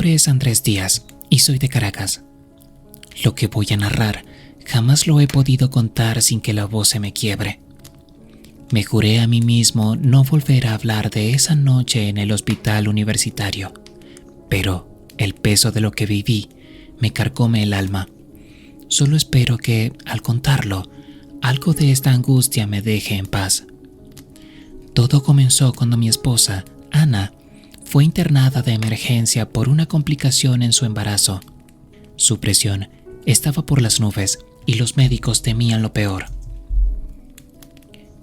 nombre es Andrés Díaz y soy de Caracas. Lo que voy a narrar jamás lo he podido contar sin que la voz se me quiebre. Me juré a mí mismo no volver a hablar de esa noche en el hospital universitario, pero el peso de lo que viví me carcome el alma. Solo espero que, al contarlo, algo de esta angustia me deje en paz. Todo comenzó cuando mi esposa, Ana, fue internada de emergencia por una complicación en su embarazo. Su presión estaba por las nubes y los médicos temían lo peor.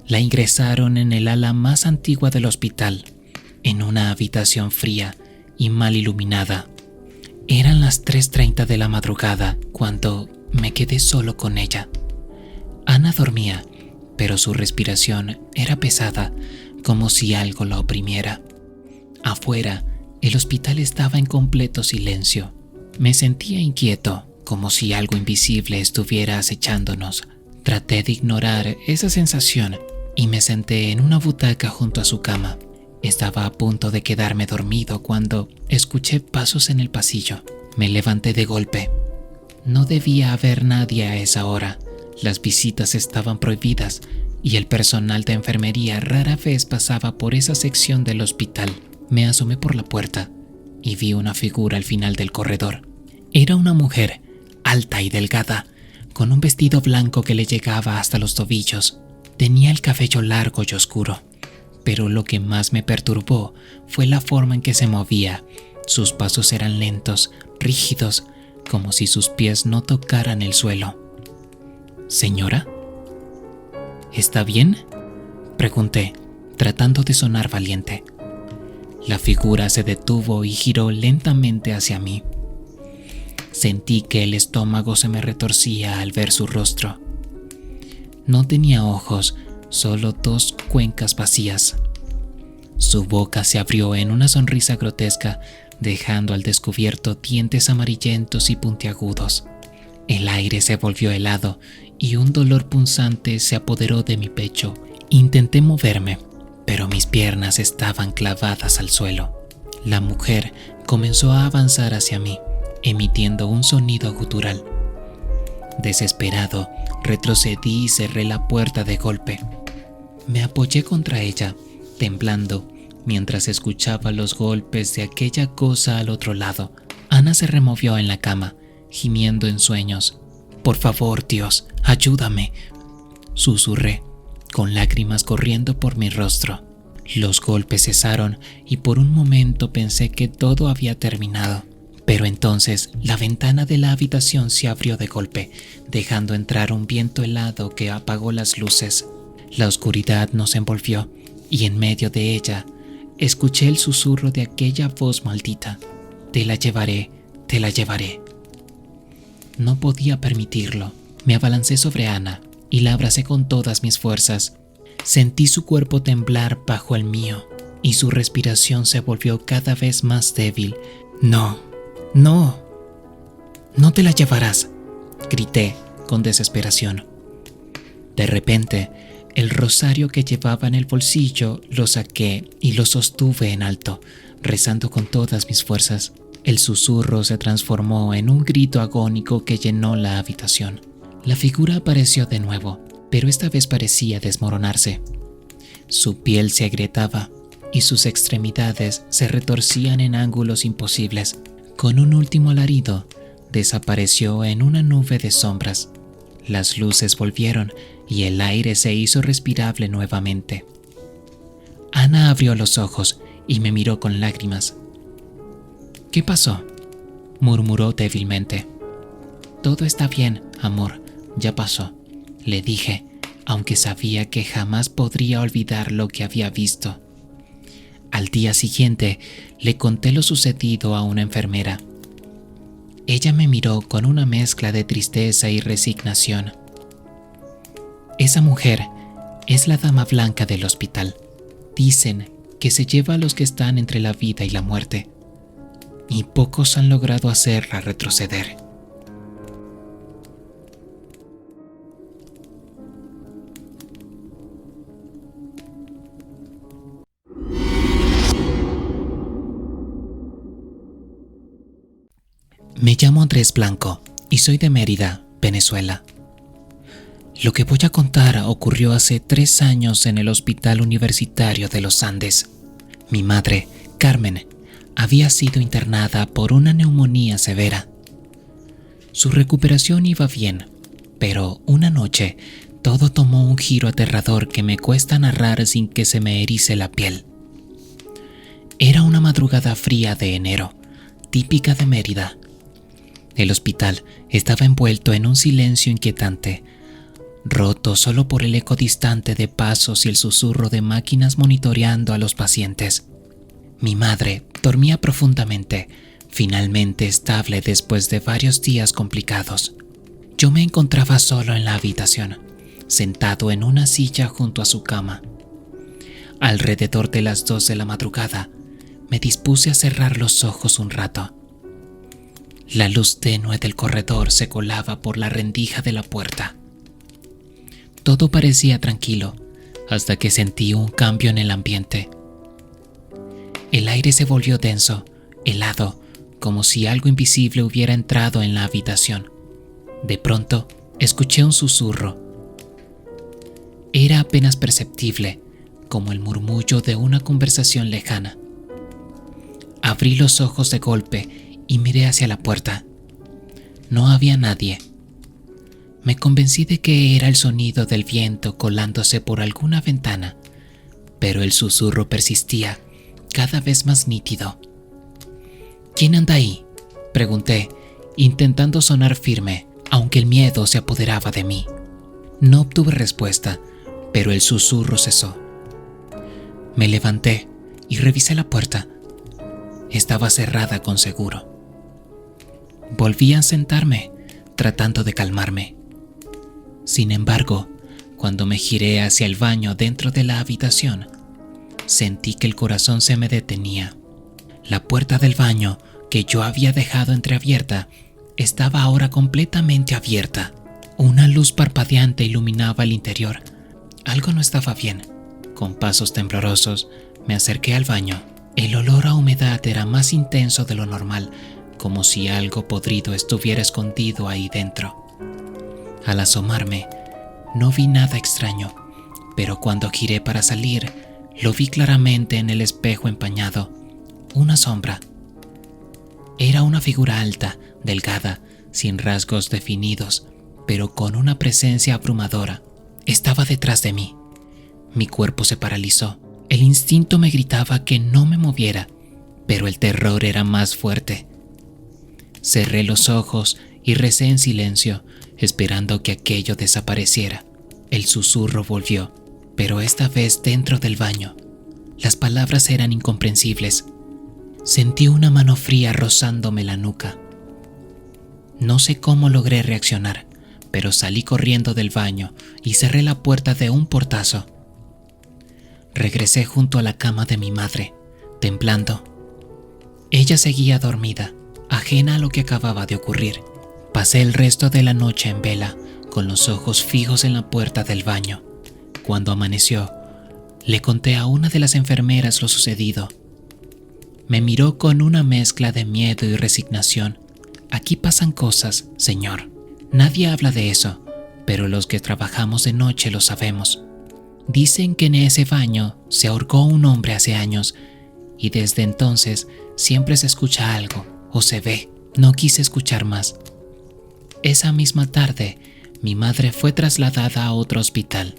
La ingresaron en el ala más antigua del hospital, en una habitación fría y mal iluminada. Eran las 3:30 de la madrugada cuando me quedé solo con ella. Ana dormía, pero su respiración era pesada, como si algo la oprimiera. Afuera, el hospital estaba en completo silencio. Me sentía inquieto, como si algo invisible estuviera acechándonos. Traté de ignorar esa sensación y me senté en una butaca junto a su cama. Estaba a punto de quedarme dormido cuando escuché pasos en el pasillo. Me levanté de golpe. No debía haber nadie a esa hora. Las visitas estaban prohibidas y el personal de enfermería rara vez pasaba por esa sección del hospital. Me asomé por la puerta y vi una figura al final del corredor. Era una mujer, alta y delgada, con un vestido blanco que le llegaba hasta los tobillos. Tenía el cabello largo y oscuro, pero lo que más me perturbó fue la forma en que se movía. Sus pasos eran lentos, rígidos, como si sus pies no tocaran el suelo. «¿Señora? ¿Está bien?», pregunté, tratando de sonar valiente. La figura se detuvo y giró lentamente hacia mí. Sentí que el estómago se me retorcía al ver su rostro. No tenía ojos, solo 2 cuencas vacías. Su boca se abrió en una sonrisa grotesca, dejando al descubierto dientes amarillentos y puntiagudos. El aire se volvió helado y un dolor punzante se apoderó de mi pecho. Intenté moverme, pero mis piernas estaban clavadas al suelo. La mujer comenzó a avanzar hacia mí, emitiendo un sonido gutural. Desesperado, retrocedí y cerré la puerta de golpe. Me apoyé contra ella, temblando, mientras escuchaba los golpes de aquella cosa al otro lado. Ana se removió en la cama, gimiendo en sueños. «Por favor, Dios, ayúdame», susurré, con lágrimas corriendo por mi rostro. Los golpes cesaron y por un momento pensé que todo había terminado. Pero entonces la ventana de la habitación se abrió de golpe, dejando entrar un viento helado que apagó las luces. La oscuridad nos envolvió y en medio de ella escuché el susurro de aquella voz maldita. «Te la llevaré, te la llevaré». No podía permitirlo. Me abalancé sobre Ana y la abracé con todas mis fuerzas. Sentí su cuerpo temblar bajo el mío y su respiración se volvió cada vez más débil. «No, no, no te la llevarás», grité con desesperación. De repente, el rosario que llevaba en el bolsillo lo saqué y lo sostuve en alto, rezando con todas mis fuerzas. El susurro se transformó en un grito agónico que llenó la habitación. La figura apareció de nuevo, pero esta vez parecía desmoronarse. Su piel se agrietaba y sus extremidades se retorcían en ángulos imposibles. Con un último alarido, desapareció en una nube de sombras. Las luces volvieron y el aire se hizo respirable nuevamente. Ana abrió los ojos y me miró con lágrimas. «¿Qué pasó?», murmuró débilmente. «Todo está bien, amor, ya pasó», le dije, aunque sabía que jamás podría olvidar lo que había visto. Al día siguiente, le conté lo sucedido a una enfermera. Ella me miró con una mezcla de tristeza y resignación. «Esa mujer es la dama blanca del hospital. Dicen que se lleva a los que están entre la vida y la muerte, y pocos han logrado hacerla retroceder». Me llamo Andrés Blanco y soy de Mérida, Venezuela. Lo que voy a contar ocurrió hace 3 años en el Hospital Universitario de los Andes. Mi madre, Carmen, había sido internada por una neumonía severa. Su recuperación iba bien, pero una noche todo tomó un giro aterrador que me cuesta narrar sin que se me erice la piel. Era una madrugada fría de enero, típica de Mérida. El hospital estaba envuelto en un silencio inquietante, roto solo por el eco distante de pasos y el susurro de máquinas monitoreando a los pacientes. Mi madre dormía profundamente, finalmente estable después de varios días complicados. Yo me encontraba solo en la habitación, sentado en una silla junto a su cama. Alrededor de las 2 de la madrugada, me dispuse a cerrar los ojos un rato. La luz tenue del corredor se colaba por la rendija de la puerta. Todo parecía tranquilo, hasta que sentí un cambio en el ambiente. El aire se volvió denso, helado, como si algo invisible hubiera entrado en la habitación. De pronto, escuché un susurro. Era apenas perceptible, como el murmullo de una conversación lejana. Abrí los ojos de golpe y miré hacia la puerta. No había nadie. Me convencí de que era el sonido del viento colándose por alguna ventana, pero el susurro persistía, cada vez más nítido. ¿Quién anda ahí?, pregunté, intentando sonar firme, aunque el miedo se apoderaba de mí. No obtuve respuesta, pero el susurro cesó. Me levanté y revisé la puerta. Estaba cerrada con seguro. Volví a sentarme, tratando de calmarme. Sin embargo, cuando me giré hacia el baño dentro de la habitación, sentí que el corazón se me detenía. La puerta del baño, que yo había dejado entreabierta, estaba ahora completamente abierta. Una luz parpadeante iluminaba el interior. Algo no estaba bien. Con pasos temblorosos, me acerqué al baño. El olor a humedad era más intenso de lo normal, como si algo podrido estuviera escondido ahí dentro. Al asomarme, no vi nada extraño, pero cuando giré para salir, lo vi claramente en el espejo empañado. Una sombra. Era una figura alta, delgada, sin rasgos definidos, pero con una presencia abrumadora. Estaba detrás de mí. Mi cuerpo se paralizó. El instinto me gritaba que no me moviera, pero el terror era más fuerte. Cerré los ojos y recé en silencio, esperando que aquello desapareciera. El susurro volvió, pero esta vez dentro del baño. Las palabras eran incomprensibles. Sentí una mano fría rozándome la nuca. No sé cómo logré reaccionar, pero salí corriendo del baño y cerré la puerta de un portazo. Regresé junto a la cama de mi madre, temblando. Ella seguía dormida, ajena a lo que acababa de ocurrir. Pasé el resto de la noche en vela, con los ojos fijos en la puerta del baño. Cuando amaneció, le conté a una de las enfermeras lo sucedido. Me miró con una mezcla de miedo y resignación. Aquí pasan cosas, señor. Nadie habla de eso, pero los que trabajamos de noche lo sabemos. Dicen que en ese baño se ahorcó un hombre hace años y desde entonces siempre se escucha algo o se ve. No quise escuchar más. Esa misma tarde, mi madre fue trasladada a otro hospital.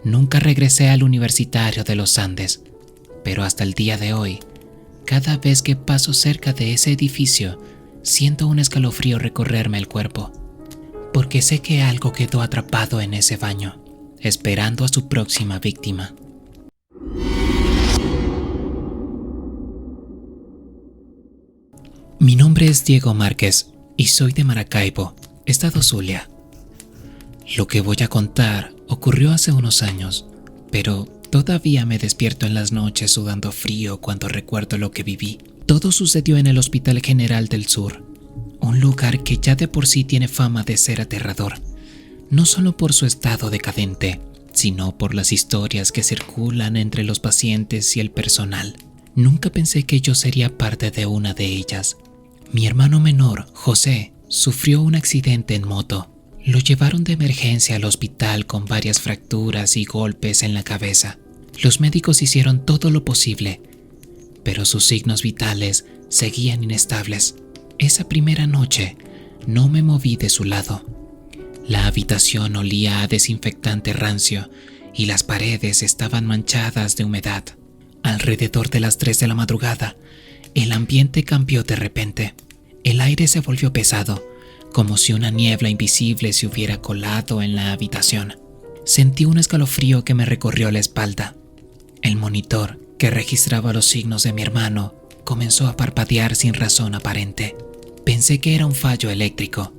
Nunca regresé al Universitario de los Andes, pero hasta el día de hoy, cada vez que paso cerca de ese edificio, siento un escalofrío recorrerme el cuerpo, porque sé que algo quedó atrapado en ese baño, esperando a su próxima víctima. Mi nombre es Diego Márquez y soy de Maracaibo, Estado Zulia. Lo que voy a contar ocurrió hace unos años, pero todavía me despierto en las noches sudando frío cuando recuerdo lo que viví. Todo sucedió en el Hospital General del Sur, un lugar que ya de por sí tiene fama de ser aterrador, no solo por su estado decadente, sino por las historias que circulan entre los pacientes y el personal. Nunca pensé que yo sería parte de una de ellas. Mi hermano menor, José, sufrió un accidente en moto. Lo llevaron de emergencia al hospital con varias fracturas y golpes en la cabeza. Los médicos hicieron todo lo posible, pero sus signos vitales seguían inestables. Esa primera noche no me moví de su lado. La habitación olía a desinfectante rancio y las paredes estaban manchadas de humedad. Alrededor de las 3 de la madrugada, el ambiente cambió de repente. El aire se volvió pesado, como si una niebla invisible se hubiera colado en la habitación. Sentí un escalofrío que me recorrió la espalda. El monitor, que registraba los signos de mi hermano, comenzó a parpadear sin razón aparente. Pensé que era un fallo eléctrico,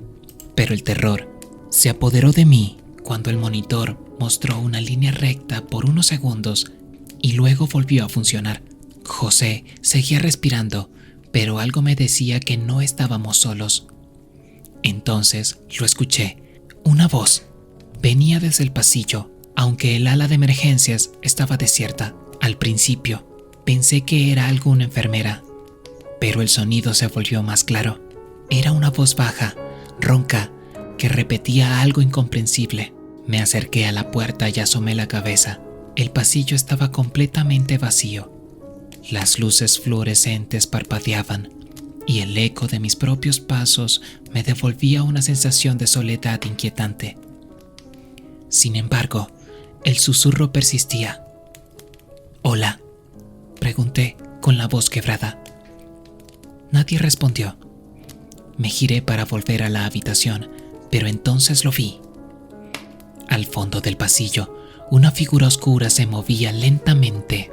pero el terror se apoderó de mí cuando el monitor mostró una línea recta por unos segundos y luego volvió a funcionar. José seguía respirando, pero algo me decía que no estábamos solos. Entonces lo escuché. Una voz venía desde el pasillo, aunque el ala de emergencias estaba desierta. Al principio pensé que era alguna enfermera, pero el sonido se volvió más claro. Era una voz baja, ronca, que repetía algo incomprensible. Me acerqué a la puerta y asomé la cabeza. El pasillo estaba completamente vacío. Las luces fluorescentes parpadeaban y el eco de mis propios pasos me devolvía una sensación de soledad inquietante. Sin embargo, el susurro persistía. «Hola», pregunté con la voz quebrada. Nadie respondió. Me giré para volver a la habitación, pero entonces lo vi. Al fondo del pasillo, una figura oscura se movía lentamente.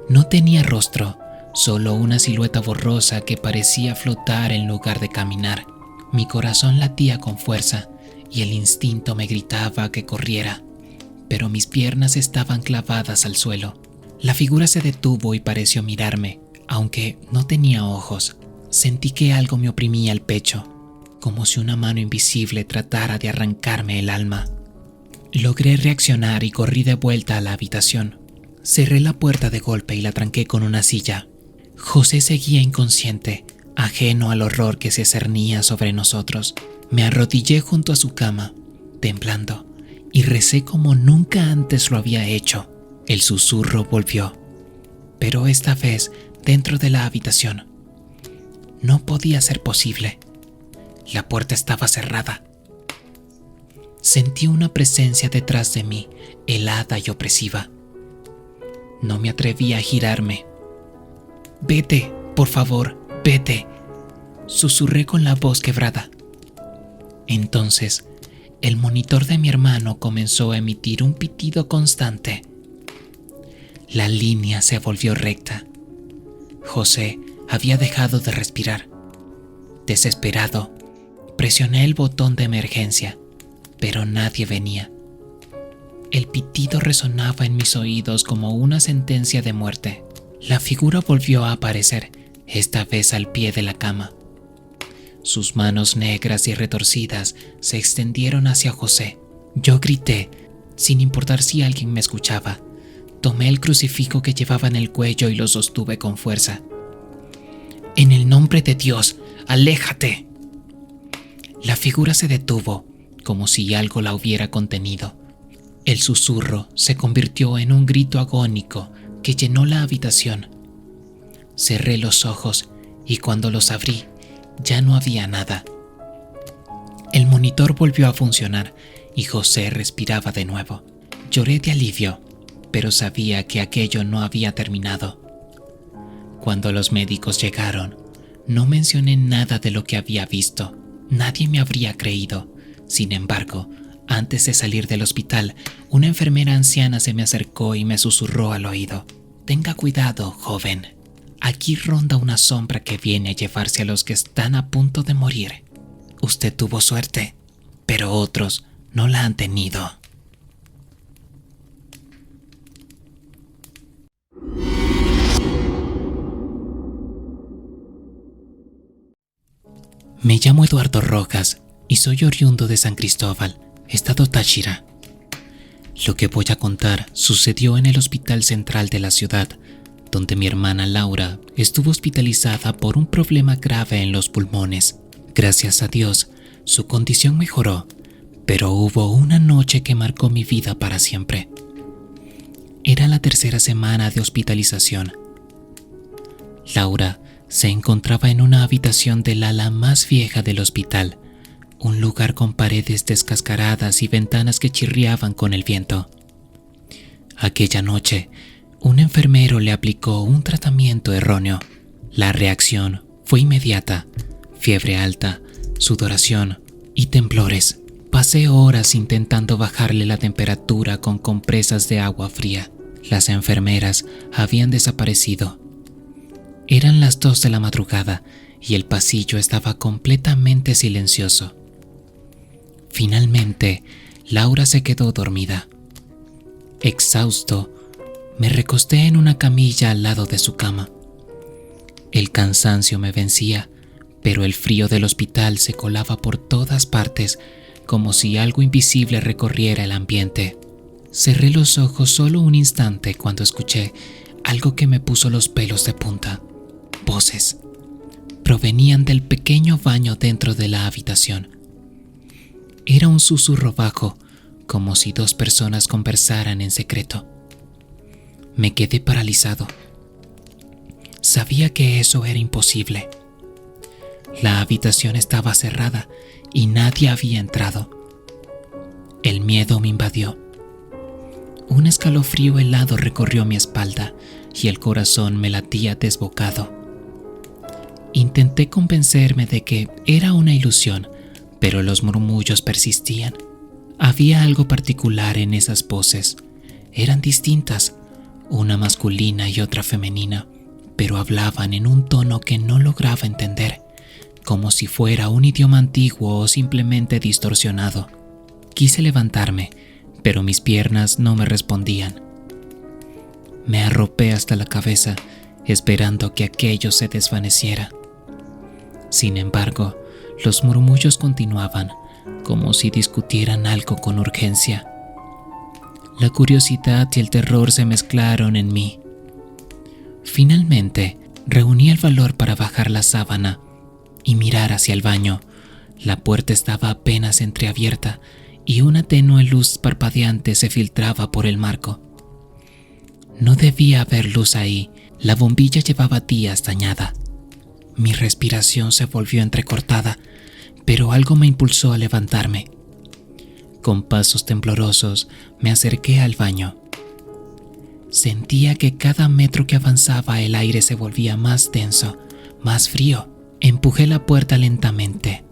No tenía rostro, solo una silueta borrosa que parecía flotar en lugar de caminar. Mi corazón latía con fuerza y el instinto me gritaba que corriera, pero mis piernas estaban clavadas al suelo. La figura se detuvo y pareció mirarme, aunque no tenía ojos. Sentí que algo me oprimía el pecho, como si una mano invisible tratara de arrancarme el alma. Logré reaccionar y corrí de vuelta a la habitación. Cerré la puerta de golpe y la tranqué con una silla. José seguía inconsciente, ajeno al horror que se cernía sobre nosotros. Me arrodillé junto a su cama, temblando, y recé como nunca antes lo había hecho. El susurro volvió, pero esta vez dentro de la habitación. No podía ser posible. La puerta estaba cerrada. Sentí una presencia detrás de mí, helada y opresiva. No me atreví a girarme. «Vete, por favor, vete», susurré con la voz quebrada. Entonces, el monitor de mi hermano comenzó a emitir un pitido constante. La línea se volvió recta. José había dejado de respirar. Desesperado, presioné el botón de emergencia, pero nadie venía. El pitido resonaba en mis oídos como una sentencia de muerte. La figura volvió a aparecer, esta vez al pie de la cama. Sus manos negras y retorcidas se extendieron hacia José. Yo grité, sin importar si alguien me escuchaba. Tomé el crucifijo que llevaba en el cuello y lo sostuve con fuerza. «En el nombre de Dios, aléjate». La figura se detuvo, como si algo la hubiera contenido. El susurro se convirtió en un grito agónico que llenó la habitación. Cerré los ojos y cuando los abrí, ya no había nada. El monitor volvió a funcionar y José respiraba de nuevo. Lloré de alivio, pero sabía que aquello no había terminado. Cuando los médicos llegaron, no mencioné nada de lo que había visto. Nadie me habría creído. Sin embargo, antes de salir del hospital, una enfermera anciana se me acercó y me susurró al oído: «Tenga cuidado, joven. Aquí ronda una sombra que viene a llevarse a los que están a punto de morir. Usted tuvo suerte, pero otros no la han tenido». Me llamo Eduardo Rojas y soy oriundo de San Cristóbal, estado Táchira. Lo que voy a contar sucedió en el Hospital Central de la ciudad, donde mi hermana Laura estuvo hospitalizada por un problema grave en los pulmones. Gracias a Dios, su condición mejoró, pero hubo una noche que marcó mi vida para siempre. Era la tercera semana de hospitalización. Laura se encontraba en una habitación del ala más vieja del hospital, un lugar con paredes descascaradas y ventanas que chirriaban con el viento. Aquella noche, un enfermero le aplicó un tratamiento erróneo. La reacción fue inmediata: fiebre alta, sudoración y temblores. Pasé horas intentando bajarle la temperatura con compresas de agua fría. Las enfermeras habían desaparecido. Eran las 2 de la madrugada y el pasillo estaba completamente silencioso. Finalmente, Laura se quedó dormida. Exhausto, me recosté en una camilla al lado de su cama. El cansancio me vencía, pero el frío del hospital se colaba por todas partes, como si algo invisible recorriera el ambiente. Cerré los ojos solo un instante cuando escuché algo que me puso los pelos de punta. Voces. Provenían del pequeño baño dentro de la habitación. Era un susurro bajo, como si 2 personas conversaran en secreto. Me quedé paralizado. Sabía que eso era imposible. La habitación estaba cerrada y nadie había entrado. El miedo me invadió. Un escalofrío helado recorrió mi espalda y el corazón me latía desbocado. Intenté convencerme de que era una ilusión, pero los murmullos persistían. Había algo particular en esas voces. Eran distintas, una masculina y otra femenina, pero hablaban en un tono que no lograba entender, como si fuera un idioma antiguo o simplemente distorsionado. Quise levantarme, pero mis piernas no me respondían. Me arropé hasta la cabeza, esperando que aquello se desvaneciera. Sin embargo, los murmullos continuaban, como si discutieran algo con urgencia. La curiosidad y el terror se mezclaron en mí. Finalmente, reuní el valor para bajar la sábana y mirar hacia el baño. La puerta estaba apenas entreabierta y una tenue luz parpadeante se filtraba por el marco. No debía haber luz ahí, la bombilla llevaba días dañada. Mi respiración se volvió entrecortada, pero algo me impulsó a levantarme. Con pasos temblorosos me acerqué al baño. Sentía que cada metro que avanzaba el aire se volvía más denso, más frío. Empujé la puerta lentamente.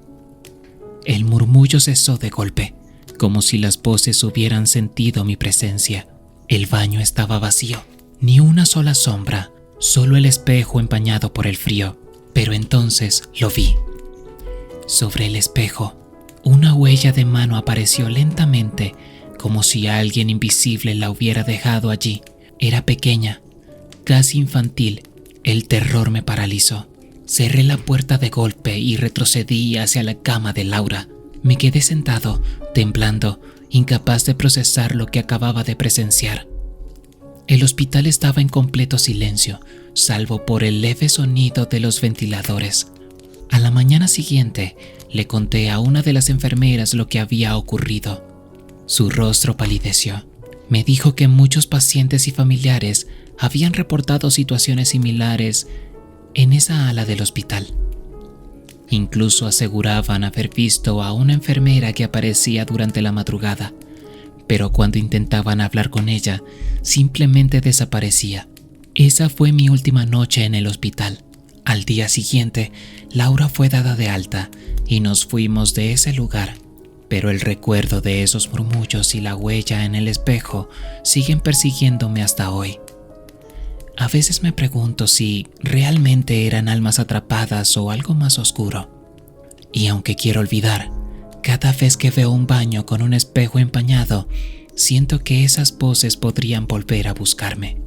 El murmullo cesó de golpe, como si las voces hubieran sentido mi presencia. El baño estaba vacío, ni una sola sombra, solo el espejo empañado por el frío. Pero entonces lo vi. Sobre el espejo, una huella de mano apareció lentamente, como si alguien invisible la hubiera dejado allí. Era pequeña, casi infantil. El terror me paralizó. Cerré la puerta de golpe y retrocedí hacia la cama de Laura. Me quedé sentado, temblando, incapaz de procesar lo que acababa de presenciar. El hospital estaba en completo silencio, salvo por el leve sonido de los ventiladores. A la mañana siguiente, le conté a una de las enfermeras lo que había ocurrido. Su rostro palideció. Me dijo que muchos pacientes y familiares habían reportado situaciones similares en esa ala del hospital. Incluso aseguraban haber visto a una enfermera que aparecía durante la madrugada, pero cuando intentaban hablar con ella, simplemente desaparecía. Esa fue mi última noche en el hospital. Al día siguiente, Laura fue dada de alta y nos fuimos de ese lugar, pero el recuerdo de esos murmullos y la huella en el espejo siguen persiguiéndome hasta hoy. A veces me pregunto si realmente eran almas atrapadas o algo más oscuro. Y aunque quiero olvidar, cada vez que veo un baño con un espejo empañado, siento que esas voces podrían volver a buscarme.